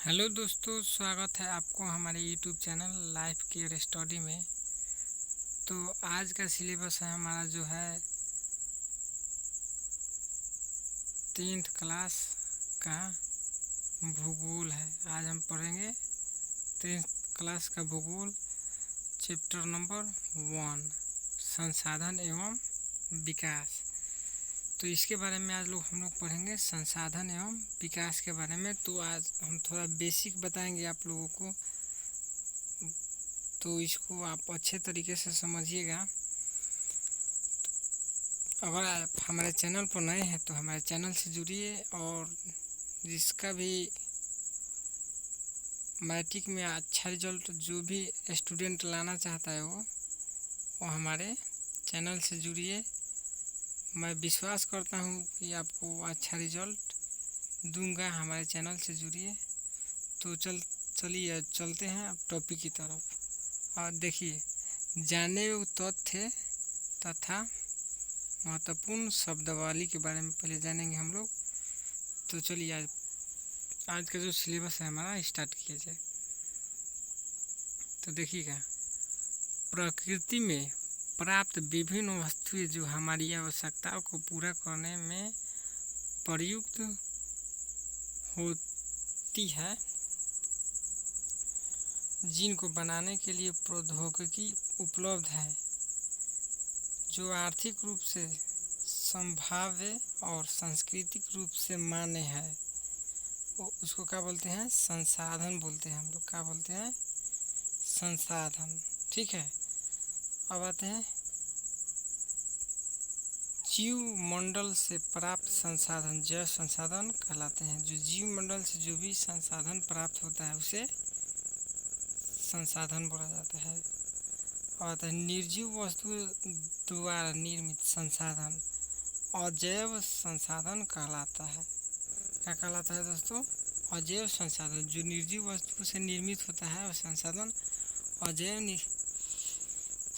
Hello दोस्तों, स्वागत है आपको हमारे YouTube channel life care study में। तो आज का सिलेबस है हमारा जो है 10th क्लास का भूगोल है। आज हम पढ़ेंगे 10th क्लास का भूगोल, चैप्टर नंबर 1, संसाधन एवं विकास। तो इसके बारे में आज हम लोग पढ़ेंगे, संसाधन एवं विकास के बारे में। तो आज हम थोड़ा बेसिक बताएंगे आप लोगों को, तो इसको आप अच्छे तरीके से समझिएगा। अगर आप हमारे चैनल पर नए हैं तो हमारे चैनल से जुड़िए, और जिसका भी मैट्रिक में अच्छा रिजल्ट जो भी स्टूडेंट लाना चाहता है वो हमारे चैनल से जुड़िए। मैं विश्वास करता हूँ कि आपको अच्छा रिजल्ट दूंगा। हमारे चैनल से जुड़िए। तो चलिए चलते हैं अब टॉपिक की तरफ। और देखिए, जाने योग्य तथ्य तथा महत्वपूर्ण शब्दावली के बारे में पहले जानेंगे हम लोग। तो चलिए आज का जो सिलेबस है हमारा स्टार्ट किया जाए। तो देखिएगा, प्रकृति में प्राप्त विभिन्न वस्तुएं जो हमारी आवश्यकताओं को पूरा करने में प्रयुक्त होती है, जिनको बनाने के लिए प्रौद्योगिकी उपलब्ध है, जो आर्थिक रूप से संभाव्य और सांस्कृतिक रूप से मान्य है, वो उसको क्या बोलते हैं? संसाधन बोलते हैं। हम लोग क्या बोलते हैं? संसाधन। ठीक है। अब आते हैं, जीव मंडल से प्राप्त संसाधन जैव संसाधन कहलाते हैं। जो जीव मंडल से जो भी संसाधन प्राप्त होता है उसे संसाधन बोला जाता है। और निर्जीव वस्तु द्वारा निर्मित संसाधन अजैव संसाधन कहलाता है। क्या कहलाता है दोस्तों? अजैव संसाधन। जो निर्जीव वस्तु से निर्मित होता है वह संसाधन अजैव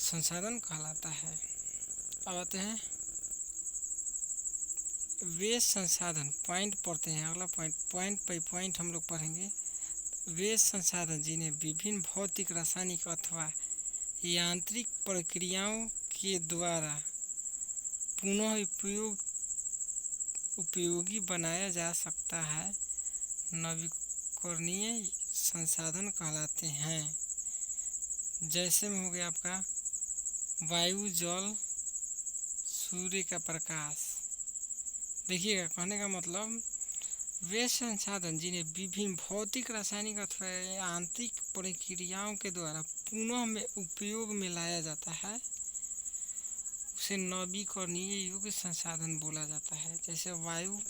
संसाधन कहलाता है। अब आते हैं, वे संसाधन, पॉइंट पढ़ते हैं। अगला पॉइंट बाई पॉइंट हम लोग पढ़ेंगे। वे संसाधन जिन्हें विभिन्न भौतिक, रासायनिक अथवा यांत्रिक प्रक्रियाओं के द्वारा पुनः उपयोगी बनाया जा सकता है, नवीकरणीय संसाधन कहलाते हैं। जैसे में हो गया आपका वायु, जल, सूर्य का प्रकाश। देखिएगा, कहने का मतलब, वे संसाधन जिन्हें विभिन्न भौतिक, रासायनिक अथवा यांत्रिक प्रक्रियाओं के द्वारा पुनः में उपयोग में लाया जाता है, उसे नवीकरणीय योग्य संसाधन बोला जाता है। जैसे वायु,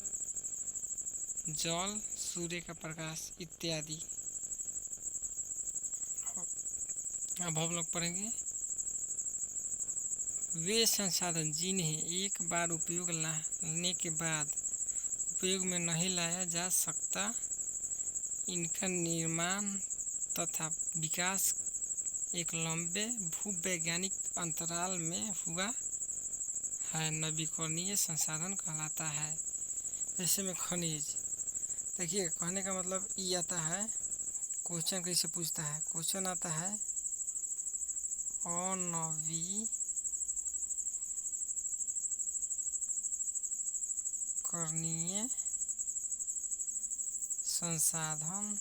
जल, सूर्य का प्रकाश इत्यादि। अब हम लोग पढ़ेंगे, वे संसाधन जिन्हें एक बार उपयोग लाने के बाद उपयोग में नहीं लाया जा सकता, इनका निर्माण तथा विकास एक लंबे भूवैज्ञानिक अंतराल में हुआ है, नवीकरणीय संसाधन कहलाता है। जैसे में खनिज। देखिए, कहने का मतलब ये आता है, क्वेश्चन कैसे पूछता है? क्वेश्चन आता है, अनवीकरणीय संसाधन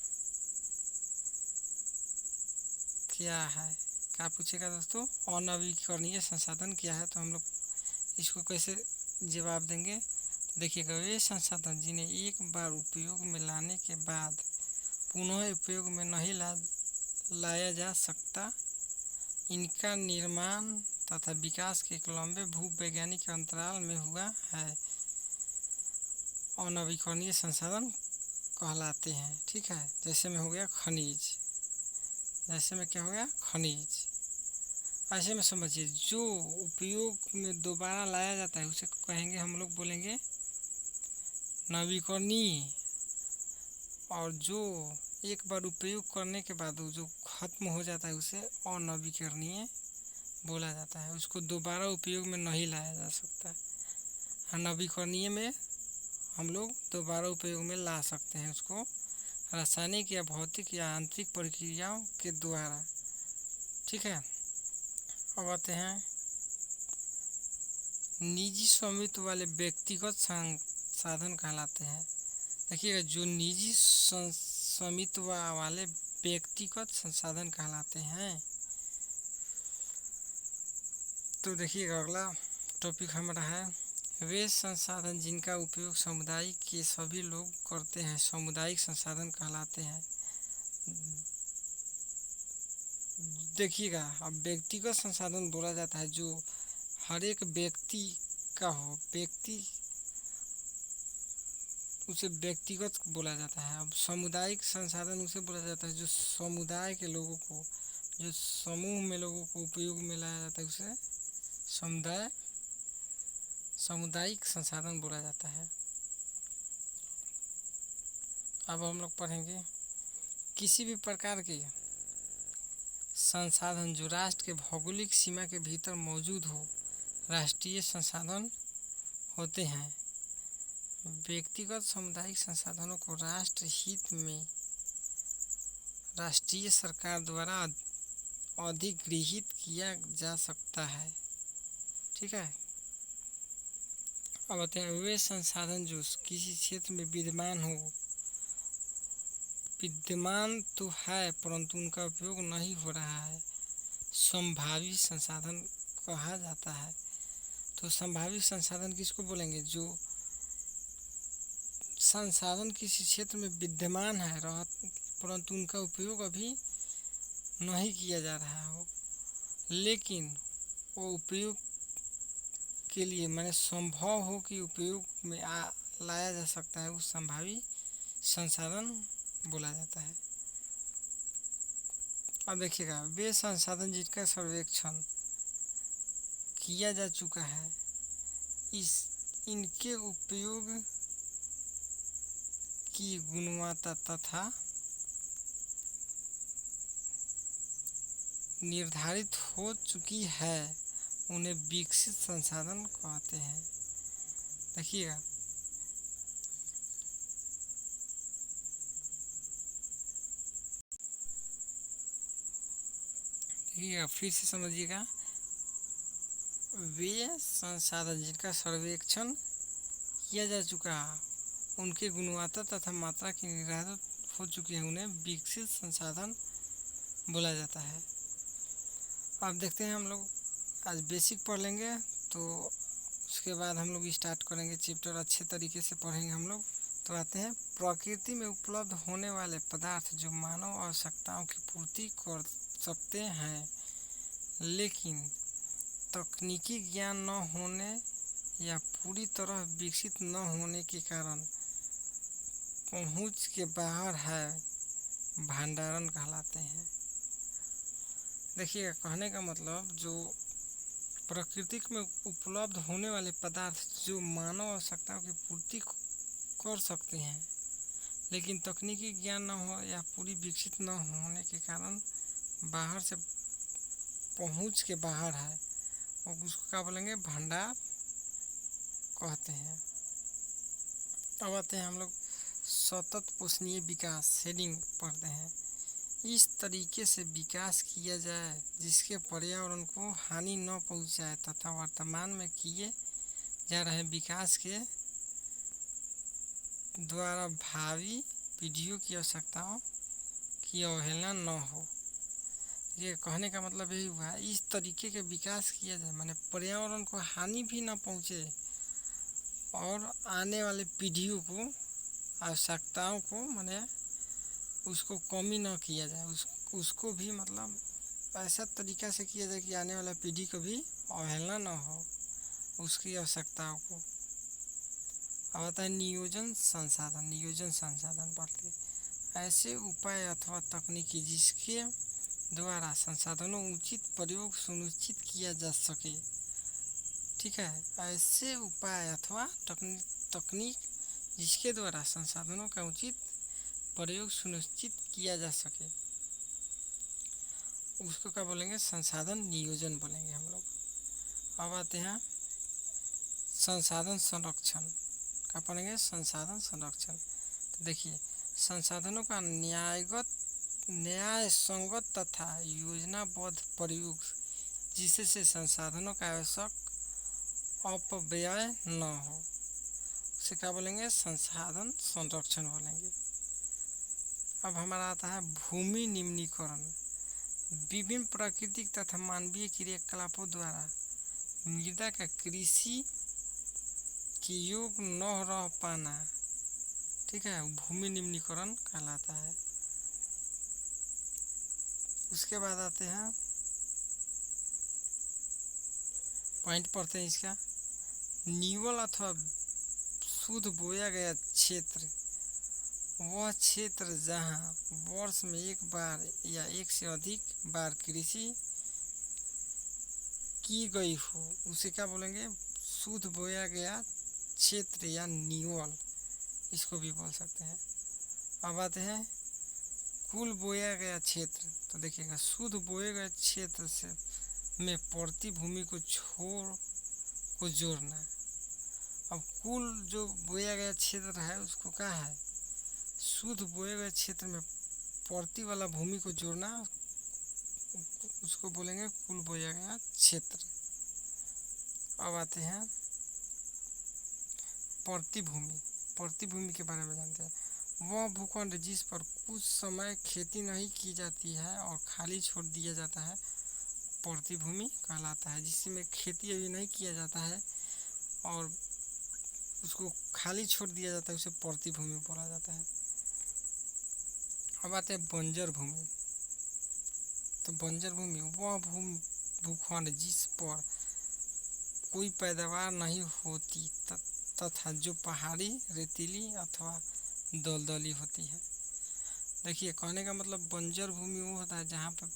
क्या है? क्या पूछेगा दोस्तों? अनवीकरणीय संसाधन क्या है? तो हम लोग इसको कैसे जवाब देंगे? देखिएगा, वे संसाधन जिन्हें एक बार उपयोग में लाने के बाद पुनः उपयोग में नहीं लाया जा सकता, इनका निर्माण तथा विकास के एक लंबे भूवैज्ञानिक अंतराल में हुआ है, अनवीकरणीय संसाधन कहलाते हैं। ठीक है। जैसे में हो गया खनिज। जैसे में क्या हो गया? खनिज। ऐसे में समझिए, जो उपयोग में दोबारा लाया जाता है उसे कहेंगे, हम लोग बोलेंगे नवीकरणीय। और जो एक बार उपयोग करने के बाद जो खत्म हो जाता है उसे अनवीकरणीय बोला जाता है। उसको दोबारा उपयोग में नहीं लाया जा सकता। नवीकरणीय में हम लोग दोबारा उपयोग में ला सकते हैं उसको। रासायनिक या भौतिक या आंतरिक प्रक्रियाओं के द्वारा। ठीक है, अब आते हैं निजी स्वामित्व वाले व्यक्तिगत संसाधन कहलाते हैं। देखिएगा, जो निजी स्वामित्व वाले व्यक्तिगत संसाधन कहलाते हैं। तो देखिएगा, अगला टॉपिक हमारा है वे संसाधन जिनका उपयोग समुदाय के सभी लोग करते हैं, सामुदायिक संसाधन कहलाते हैं। देखिएगा, अब व्यक्तिगत संसाधन बोला जाता है जो हर एक व्यक्ति का हो, व्यक्ति उसे व्यक्तिगत बोला जाता है। अब सामुदायिक संसाधन उसे बोला जाता है जो समुदाय के लोगों को, जो समूह में लोगों को उपयोग में लाया जाता है, उसे सामुदायिक संसाधन बोला जाता है। अब हम लोग पढ़ेंगे किसी भी प्रकार के संसाधन जो राष्ट्र के भौगोलिक सीमा के भीतर मौजूद हो, राष्ट्रीय संसाधन होते हैं। व्यक्तिगत सामुदायिक संसाधनों को राष्ट्र हित में राष्ट्रीय सरकार द्वारा अधिगृहित किया जा सकता है। ठीक है, अब आते हैं वे संसाधन जो किसी क्षेत्र में विद्यमान तो है परंतु उनका उपयोग नहीं हो रहा है, संभावित संसाधन कहा जाता है। तो संभावित संसाधन किसको बोलेंगे? जो संसाधन किसी क्षेत्र में विद्यमान है परंतु उनका उपयोग अभी नहीं किया जा रहा हो, लेकिन वो उपयोग के लिए मैंने संभव हो कि उपयोग में लाया जा सकता है, उस संभावित संसाधन बोला जाता है। अब देखिएगा, वे संसाधन जिनका सर्वेक्षण किया जा चुका है, इनके उपयोग की गुणवत्ता तथा निर्धारित हो चुकी है, उन्हें विकसित संसाधन कहते हैं। देखिएगा, फिर से समझिएगा, वे संसाधन जिनका सर्वेक्षण किया जा चुका है, उनके गुणवत्ता तथा मात्रा की निर्धारित हो चुकी है, उन्हें विकसित संसाधन बोला जाता है। अब देखते हैं, हम लोग आज बेसिक पढ़ लेंगे, तो उसके बाद हम लोग स्टार्ट करेंगे चैप्टर, अच्छे तरीके से पढ़ेंगे हम लोग। तो आते हैं, प्रकृति में उपलब्ध होने वाले पदार्थ जो मानव आवश्यकताओं की पूर्ति कर सकते हैं, लेकिन तकनीकी ज्ञान न होने या पूरी तरह विकसित न होने के कारण पहुंच के बाहर है, भंडारण कहलाते हैं। देखिए, कहने का मतलब, जो प्रकृति में उपलब्ध होने वाले पदार्थ जो मानव आवश्यकताओं की पूर्ति कर सकते हैं, लेकिन तकनीकी ज्ञान न हो या पूरी विकसित न होने के कारण बाहर से पहुंच के बाहर है, और उसको क्या बोलेंगे? भंडार कहते हैं। अब आते हैं हम लोग सतत पोषणीय विकास, हेडिंग पढ़ते हैं। इस तरीके से विकास किया जाए जिसके पर्यावरण को हानि न पहुंचाए तथा वर्तमान में किए जा रहे विकास के द्वारा भावी पीढ़ियों की आवश्यकताओं की अवहेलना न हो। ये कहने का मतलब यही हुआ, इस तरीके के विकास किया जाए, माने पर्यावरण को हानि भी न पहुंचे और आने वाले पीढ़ियों को आवश्यकताओं को माने उसको कमी न किया जाए, उसको भी मतलब ऐसा तरीका से किया जाए कि आने वाला पीढ़ी को भी अवहेलना न हो उसकी आवश्यकताओं को। अब आता है नियोजन संसाधन पढ़ते, ऐसे उपाय अथवा तकनीकी जिसके द्वारा संसाधनों उचित प्रयोग सुनिश्चित किया जा सके। ठीक है, ऐसे उपाय अथवा तकनीक जिसके द्वारा संसाधनों का उचित प्रयोग सुनिश्चित किया जा सके, उसको क्या बोलेंगे? संसाधन नियोजन बोलेंगे हम लोग। अब आते हैं संसाधन संरक्षण, क्या पढ़ेंगे? संसाधन संरक्षण। तो देखिए, संसाधनों का न्याय संगत तथा योजनाबद्ध प्रयोग जिससे संसाधनों का आवश्यक अपव्यय न हो, उसे क्या बोलेंगे? संसाधन संरक्षण बोलेंगे। अब हमारा आता है भूमि निम्नीकरण। विभिन्न प्राकृतिक तथा मानवीय क्रियाकलापों द्वारा मृदा का कृषि के योग न रह पाना, ठीक है, भूमि निम्नीकरण कहलाता है। उसके बाद आते हैं पॉइंट पढ़ते हैं इसका। न्यूअल अथवा शुद्ध बोया गया क्षेत्र वह क्षेत्र जहां वर्ष में एक बार या एक से अधिक बार कृषि की गई हो, उसे क्या बोलेंगे? शुद्ध बोया गया क्षेत्र या न्यूअल, इसको भी बोल सकते हैं। अब आते हैं कुल बोया गया क्षेत्र। तो देखिएगा, शुद्ध बोए गए क्षेत्र से में प्रति भूमि को जोड़ना। अब कुल जो बोया गया क्षेत्र है उसको क्या है? शुद्ध बोए गए क्षेत्र में प्रति वाला भूमि को जोड़ना, उसको बोलेंगे कुल बोया गया क्षेत्र। अब आते हैं प्रतिभूमि के बारे में जानते हैं। वह भूखंड जिस पर कुछ समय खेती नहीं की जाती है और खाली छोड़ दिया जाता है, प्रतिभूमि कहलाता है। जिसमें खेती अभी नहीं किया जाता है और उसको खाली छोड़ दिया जाता है, उसे प्रतिभूमि बोला जाता है। अब आते हैं बंजर भूमि। तो बंजर भूमि वह भूखंड जिस पर कोई पैदावार नहीं होती तथा जो पहाड़ी, रेतीली अथवा दलदली होती है। देखिए, कहने का मतलब बंजर भूमि वो होता है जहाँ पर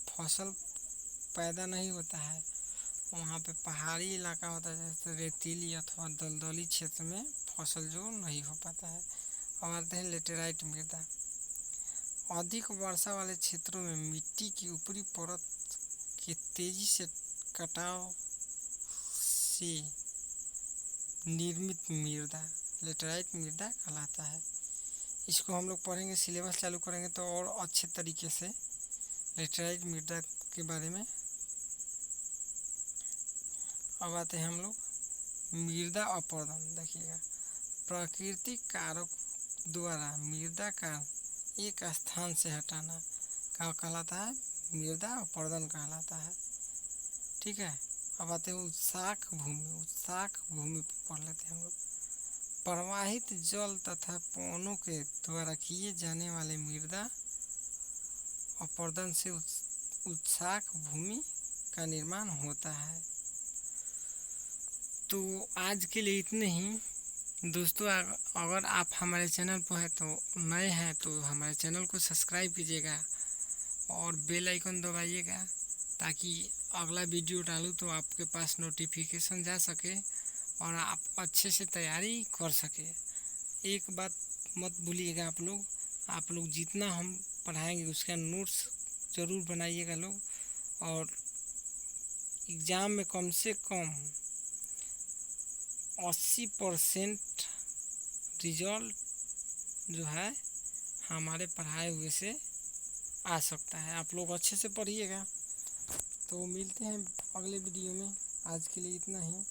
फसल पैदा नहीं होता है, वहाँ पे पहाड़ी इलाका होता है, जैसे रेतीली अथवा दलदली क्षेत्र में फसल जो नहीं हो पाता है। अब आते हैं लेटेराइट मृदा। अधिक वर्षा वाले क्षेत्रों में मिट्टी की ऊपरी परत के तेजी से कटाव से निर्मित मृदा लेटेराइट मृदा कहलाता है। इसको हम लोग पढ़ेंगे, सिलेबस चालू करेंगे तो और अच्छे तरीके से लेटेराइट मृदा के बारे में। अब आते हैं हम लोग मृदा अपरदन। देखिएगा, प्राकृतिक कारक द्वारा मृदा का एक स्थान से हटाना क्या कहलाता है? मृदा अपरदन कहलाता है, ठीक है। अब आते हैं उत्साक भूमि पढ़ लेते हैं हम लोग। प्रवाहित जल तथा पवनों के द्वारा किए जाने वाले मृदा अपरदन से उत्साक भूमि का निर्माण होता है। तो आज के लिए इतने ही दोस्तों। अगर आप हमारे चैनल पर हैं तो नए हैं तो हमारे चैनल को सब्सक्राइब कीजिएगा और बेल आइकन दबाइएगा, ताकि अगला वीडियो डालूँ तो आपके पास नोटिफिकेशन जा सके और आप अच्छे से तैयारी कर सके। एक बात मत भूलिएगा, आप लोग जितना हम पढ़ाएंगे उसका नोट्स ज़रूर बनाइएगा लोग, और एग्ज़ाम में कम से कम 80% रिजल्ट जो है हमारे पढ़ाए हुए से आ सकता है। आप लोग अच्छे से पढ़िएगा। तो मिलते हैं अगले वीडियो में। आज के लिए इतना ही।